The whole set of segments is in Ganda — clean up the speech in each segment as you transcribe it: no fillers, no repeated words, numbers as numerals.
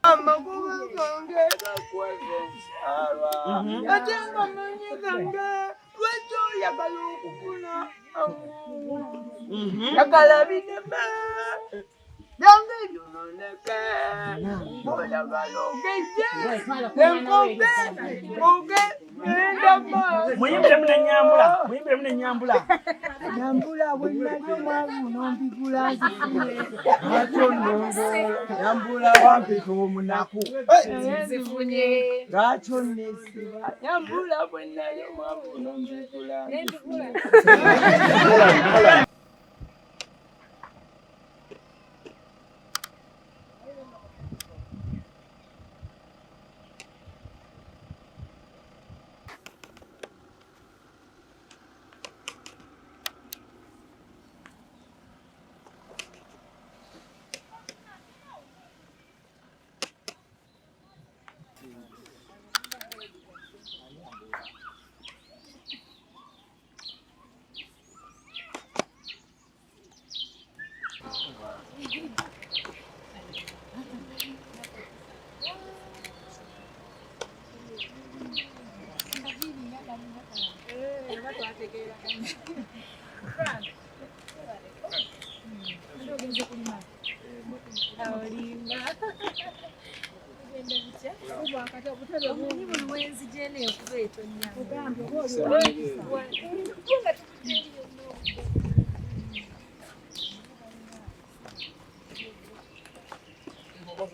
Amakuba gange gakweze nsala. Ate nga manyi gange lwekyo oyagala okufuna. Yagala bineme. Byange byononeke. Oyagala ogeje. Enkobe. Oge. Muyimbire mune Nyambula. Muyimbire mune Nyambula. Nyambula bwenalyo mwavu nombigula nzifune. Lwaki onongo. Nyambula wampika omunaku. Nzifunye. Lwaki onesiba. Nyambula bwenalyo mwavu nombigula nzifune.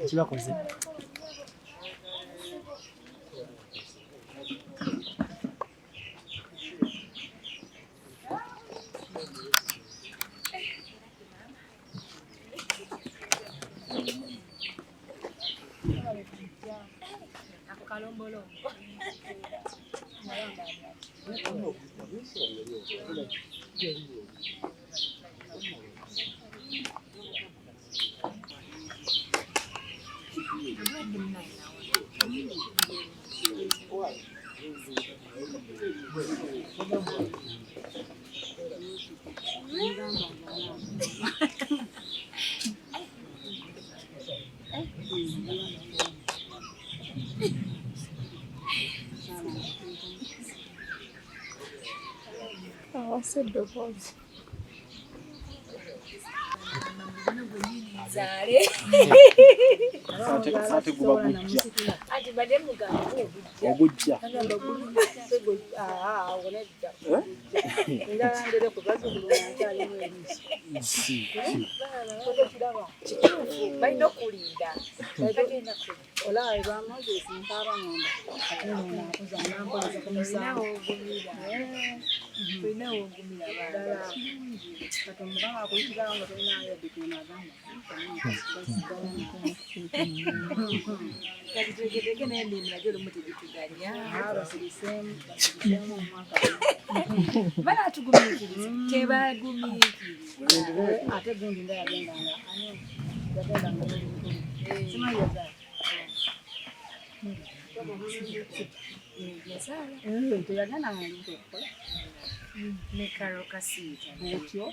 Kibakoze. said the voice. Zare. Sate kuba gujja. Ati bade mugamba Ogujja. Wonedda. Ndangere ku bazo kulunga ali mwezi. Bayino kulinda. Bagenda ku. Olaayi bamoze simpara ngomba. Atena kuzana mpola za kumusana. Tulina ogumira badala. Katumugamba akuyitira nga tulina ayo bituna gamba. Kategeke n'endi mulajo lumutijituganya abasirisemu mwaka bana tugumikiriza tebagumikiriza ate gundi ndayagendanga ani yagendanga simayoza teyagendanga ndutokola ne karoka sita butyo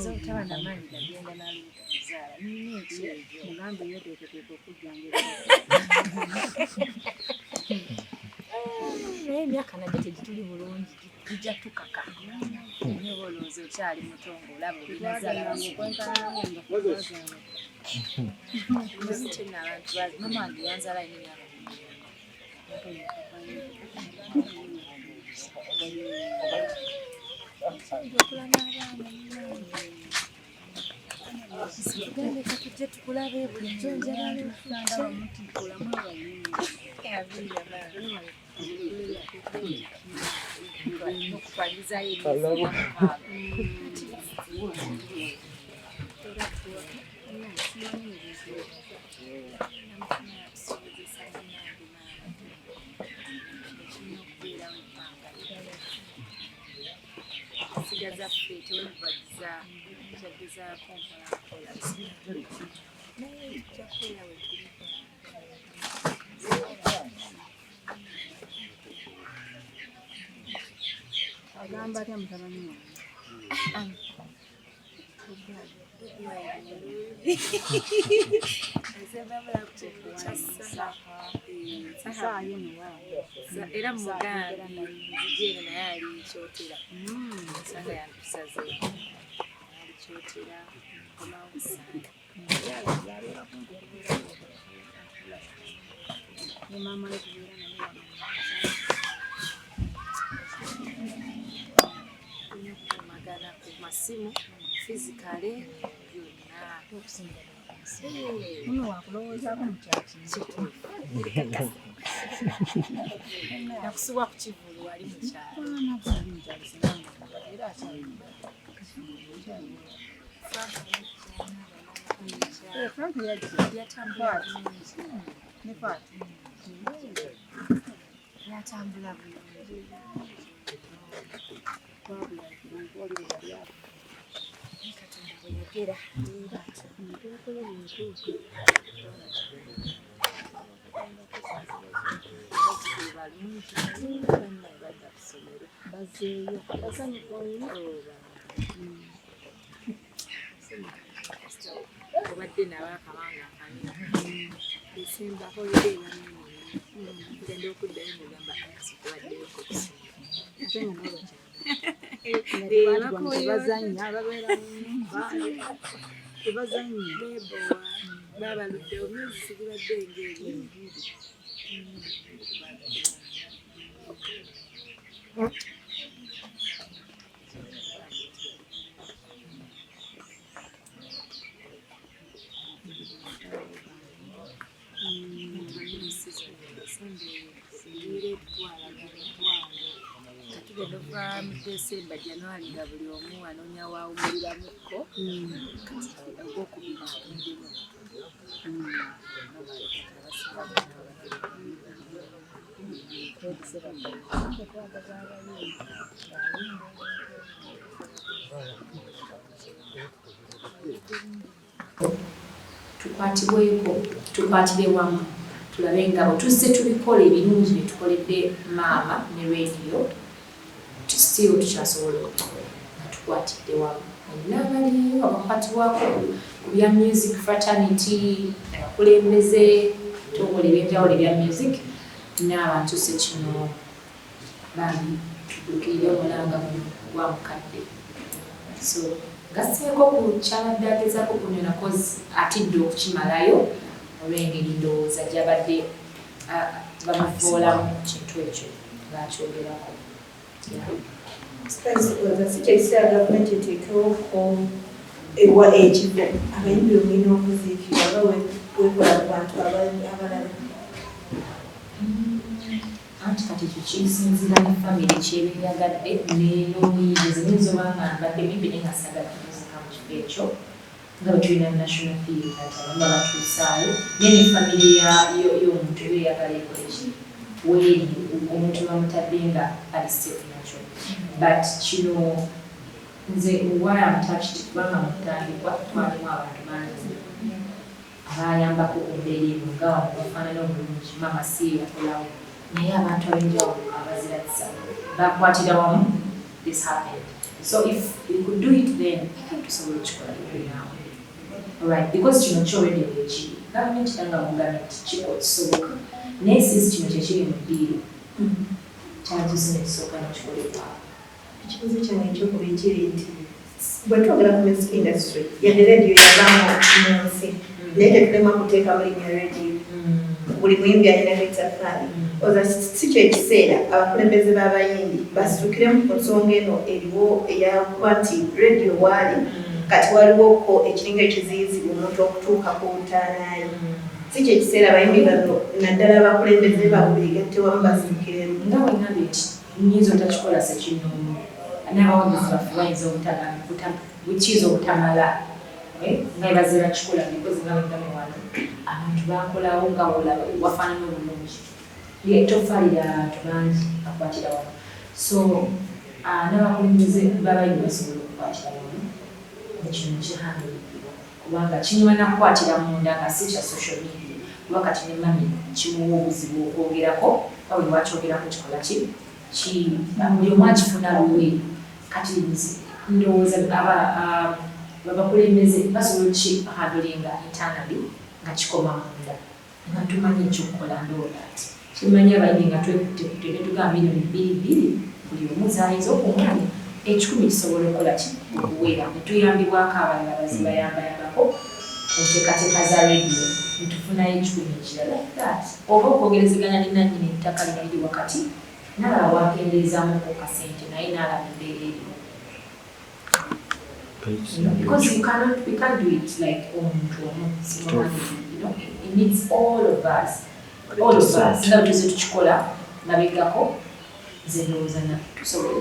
Zotawana mani gagenda naluta muzala nini ekyo mugambe yeteeketeeka okujjangira naye emyaka nagyo tegituli bulungi tujja tukaka naye olowooza okyali mutongo olaba olinazaalamutenna abantu bazi mama wange yanzala ine Sigende kakuje tukulabe bulijjo njagala okugamba omuti kulamu abayini yabiri abana okupaliza yebyo sigaza fete webagiza chageza kompa kola naye chakula wetulipa agamba ati mutabani wange era mugambi nzijere naye alikyotera nsanga yantusaze alikyotera omamusana ne mama yetubeera naye magana ku masimu fizikale byonna muno wakulowoozaako mukyaki nakusubwa ku kivulu wali yatambula bweyogera bazeeyo obadde nawe akabanga kanene esemba holiday genda okuddayo mugamba sikubaddeyo bazanya babeera tebazanya bebowa babaluddewo myezi sigibadde engeri tugenda okuva mu Desemba January nga buli omu anoonya waawumuliramukko kati ogwokubiri atundemu tukwatibweko tukwatire wamu tulabe nga bwe tuzze tubikola ebirungi bye tukoledde maama ne radio still tukyasobola okukola nga tukwatidde wamu n'abaliyo abakwatibwako ku bya music fraternity abakulembeze tukola ebyenjawulo ebya music n'abantu sekino bambi tudukirire omulanga gwa mukadde so gasseeko ku kyabadde agezaako kunyona kozi atidde okukimalayo olw'engeri ndowooza gyabadde bamuvoolamu kintu ekyo ng'akyogerako si kyekiseera gavumenti eteekewo ewa ekigo abayimbi omulina okuziikira oba wekola ku bantu abalala anti kati ekyo kisinzira ne famire kyebeeyagadde n'omuyimbi ziyinza oba nga mbadde mimbi naye nga sagadde muzika mu kifo ekyo nga bwe tulina national theatre abamba batuusaayo naye ne famire y'omuntu beeyagala ekoleki weeri omuntu bamutadde nga ali safe nakyo but kino nze why I'm touched kubanga mu kutandikwa twalimu abantu bangi abayambako embeera eno nga wano bafaanana obulungi mama si yakolawo naye abantu ab'enjawulo abaziratisa bakwatira wamu this happened so if we could do it then tusobola okukikola now alright because kino kyolwedde bwekiri gavumenti tanga mugambe nti kisoboka naye sisi kino kyekiri mu ddiiro kyatuuse nekisooka nekikolebwawo ekibuzo kyange ekyokuba ekiri nti bwe twogera ku music industry yadde radio yavaamu mu nsi naye tetulema kuteeka mulinya radio buli muyimbi alina ettafaali oza si kyekiseera abakulembeze b'abayimbi basitukiremu ku nsonga eno eriwo eyakuba nti radio waali kati waliwoko ekiringa ekiziyizibwa omuntu okutuuka ku ntaanaayi si kyekiseera abayimbi bano naddala abakulembeze baabwe beegatte wamu basitukiremu nga weŋambye nti nyinza otakikola sekinoomu n'abawagizi baffe bayinza bukiiza obutamala nga bazira kikola bikozi nga wegambe wano abantu bakolawo nga olaba wafaanana obulungi tofaalira abantu bangi akwatira wano so n'abakulembeze babayimbi basobola okukwatira wano ekino kihandulibwa kubanga kinyuma nakukwatira munda nga si kya social media kuba kati ne mami kimuwa obuzibu okwogerako nga bwe wakyogerako kikola buli omu akifuna luwe kati ndowooza abakulembeze basobola okukihandulinga internally nga kikoma munda nga tumanyi ekyokukola ndoola ati kimanyi abayimbi nga twekutte netugamba $2,000 buli omu zayinza okumwanya 10 kisobola okukola okuwera netuyambibwako abalala bazibayambayambako enteekateeka za radio netufunayo 10 ekirala like that oba okwogerezeganya nenanyini ettaka lino liri wakati nalaba wakendeezaamuko kasente naye nalaba embeera erimu. Because we can't do it like it needs all of us. Nga tuze tukikola nabigako zendoza na tusobola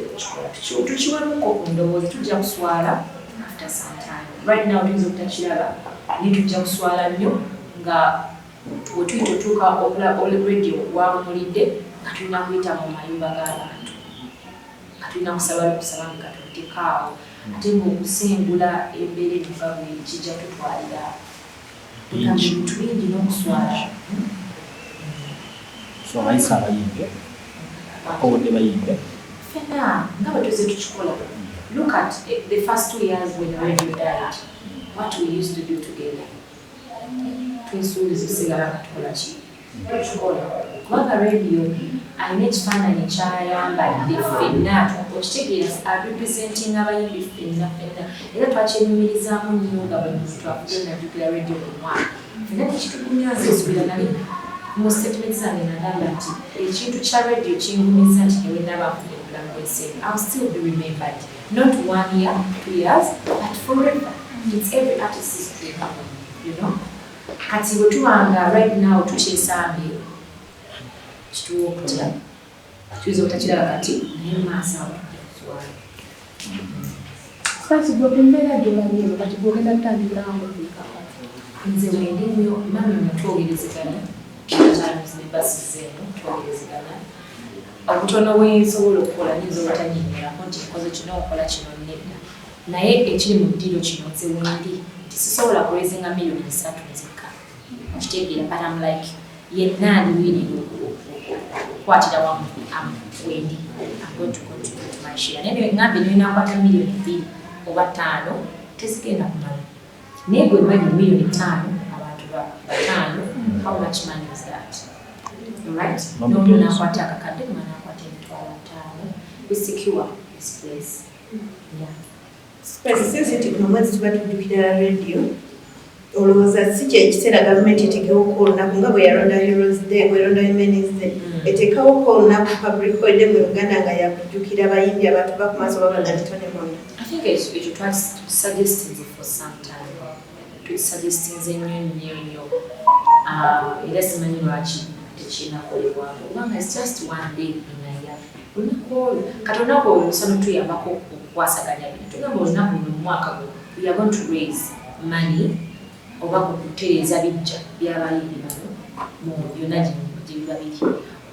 tukikola tukiwamuko ku ndowooza tujja kuswala after some time. Right now tuyinza obutakiraba naye tujja kuswala nnyo nga wetuyita otuuka radio wawumulidde nga tulina kuyita mu mayumba g'abantu nga tulina kusaba lukusaba nga tutekaawo ate ng'okusengula embeera etuva bwe kijja tutwalira bintu bingi n'okuswala. So abayisa abayimbi bakowodde bayimbi fena nga bwe tuze tukikola. Look at the first 2 years when radio died, what we used to do together. Twensuubiza osigala nga tukola ki tukikola kubanga radio alina ekifaananyi kyayambadde ffenna okitegeeza arepresenting abayimbi ffenna era twakyenyumirizaamu nnyo nga bwe twakuze najjukira radio ku mwaka fenna tekitugunyaza esubira nali mu statement zange nalaba nti ekintu kya radio kingumiza nti newe nabafuna obulamu bw'ensi I'll still be remembered not 1 year 2 years but forever. It's every artist's dream, you know. Kati bwe tuwanga right now tukyesambe kituwa okutya tuyinza obutakiraba kati naye maaso awo tukuswala. Sasi gw'okumbeera gy'olabyeyo kati gw'ogenda kutandikiramu nze wendi nnyo mami natwogerezegana times ne basi zeeno twogerezegana obutono bwensobola okukola nyinza obutanyinyirako nti nkoze kino okola kino nedda naye ekiri mu ddiro kino nze wendi tisisobola kulezinga $3 million nzekka okitegeera but I'm like yenna aliwirire okukwatira wamu wendi I'm going to contribute my share naye ngambe ninakwata $2 million oba 5 tezigenda kumala naye gwe manyi $5 million abantu batano how much money is that? Right? N'omu nakwata akakadde nga nakwata $5,000 we secure this place. Yeah. Sensitive nomwezi tuba tujjukira radio olowooza si kyekiseera gavumenti eteekewoko olunaku nga bwe yalonda Heroes Day bweronda Women's Day eteekawoko olunaku public holiday mu Uganda nga yakujjukira abayimbi abantu bakumaaso babaga Tony Mona. I think ekyo twasuggestinze for some time tusuggestinze nnyo era simanyi lwaki tekinakolebwako kubanga it's just one day in a year. Olunaku kati olunaku olwo lusano tuyambako okukwasaganya bintu tugamba olunaku luno mu mwaka guno we are going to raise money oba kutereeza bijja by'abayimbi bano mu byonna gye biba biri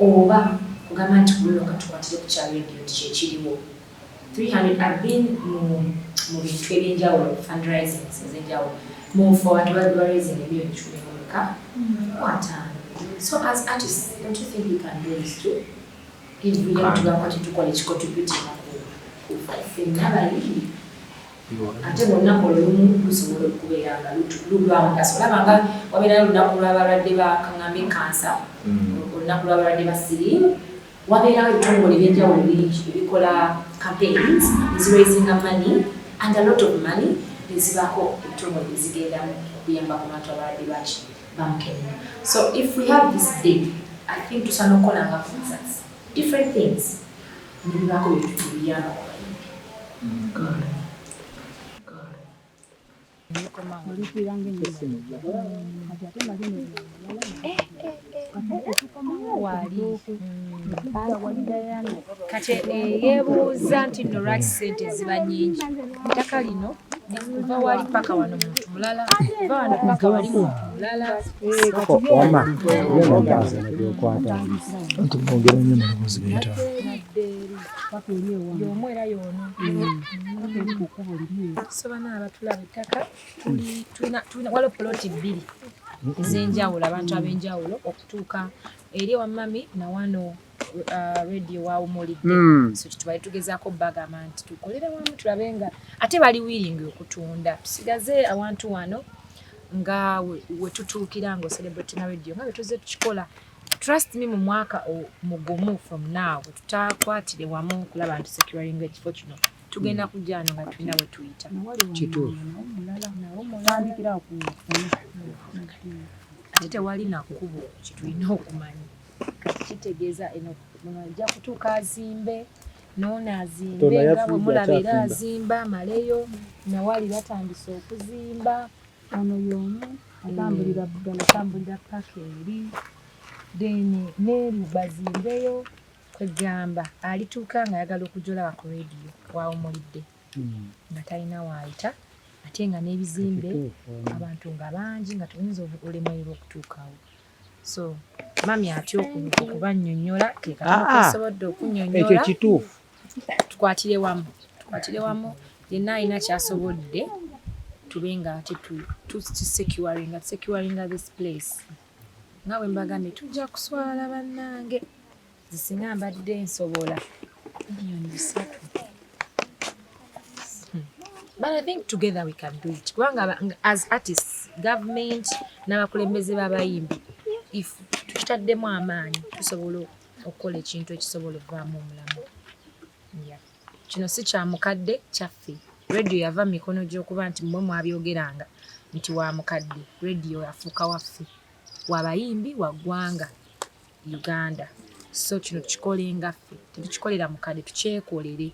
oba kugamba nti kulono katukwatire ku kya radio nti kyekiriwo 300 I've been mu bintu ebyenjawulo fundraising ez'enjawulo mu forward raising $10 million so as artists don't you think we can do this too? Tugakwati tukola ekicontributing ku ffenna abayimbi ate olunaku olumu lusobola okubeera nga lulwamugaso olaba nga wabeerayo olunaku lw'abalwadde bakaŋŋambe kansa olunaku lw'abalwadde ba siriimu wabeerawo ebitongole ebyenjawulo bingi ebikola campaigns eziraisinga money and a lot of money nezibaako ebitongole ezigendamu okuyamba ku bantu abalwadde baki bamukenya. So if we have this day I think tusaana okukolanga concerts different things nebibaako byetubiyamba ku bayimbi. Kati yeebuuza nti no lwaki ssente ziba nnyingi ettaka lino kuva wali paka wano muntu mulala kuva wano paka wali muntu mulala y'omu era y'ono tusobana abatulaba ettaka tulina waliwo poloti 2 ez'enjawulo abantu ab'enjawulo okutuuka eri wamami na wano radio wawumulidde so tubali tugezaako bagamba nti tukolere wamu tulabe nga ate bali willing okutunda tusigaze awantu wano nga we tutuukira nga celebrate na radio nga tuze tukikola trust me mu mwaka mugumu from now tutakwatire wamu kulaba nti securing ekifo kino tugenda kujjano nga tulina we tuyita kituufu ate tewali na kkubo kitulina okumanya kati kitegeeza eno ajja kutuuka azimbe noona azimbe nga bwe mulaba era azimba amaleyo nawali batandise okuzimba ono y'omu atambulira Buganda atambulira paka eri then neeri bazimbeyo kwegamba alituuka nga ayagala okujolaba ku radio wawumulidde nga talina waayita ate nga n'ebizimbe abantu nga bangi nga tuyinza olemererwa okutuukawo so mami atya okubannyonnyola kekasobodde okunnyonnyola ekyo kituufu tukwatire wamu yenna alina kyasobodde tube nga ate securinga this place nga bwe mbagambye tujja kuswala bannange zisinga mbadde nsobola miliyoni 3 but I think together we can do it kubanga as artists government n'abakulembeze b'abayimbi if tutataddemu amaanyi tusobola okukola ekintu ekisobola okuvaamu omulamu kino si kya mukadde kyaffe radio yava mu mikono gy'okuba nti mmwe mwabyogeranga nti wa mukadde radio yafuuka waffe wabayimbi wa ggwanga Uganda so kino tukikolenga ffe tetukikolera mukadde tukyekolere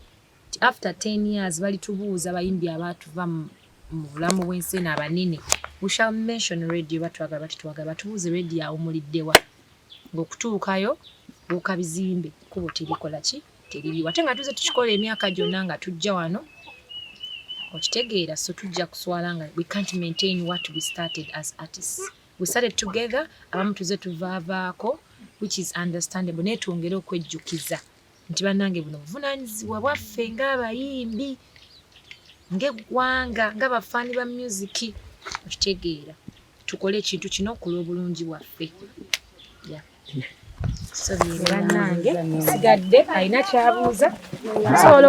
after 10 years balitubuuza abayimbi abatuva mu bulamu bw'ensi abanene we shall mention radio batwagala batitwagala batubuuze radio awumuliddewa ng'okutuukayo buuka bizimbe kubo terikola ki teririwa ate nga tuze tukikola emyaka gyonna nga tujja wano okitegeera so tujja kuswala nga we can't maintain what we started as artists we started together abamu tuze tuvaavaako which is understandable naye twongere okwejjukiza nti bannange buno buvunaanyizibwa bwaffe ng'abayimbi ng'eggwanga ng'abafaani ba musiki okitegeera tukole ekintu kino ku lw'obulungi bwaffe so bannange sigadde alina kyabuuza nsobola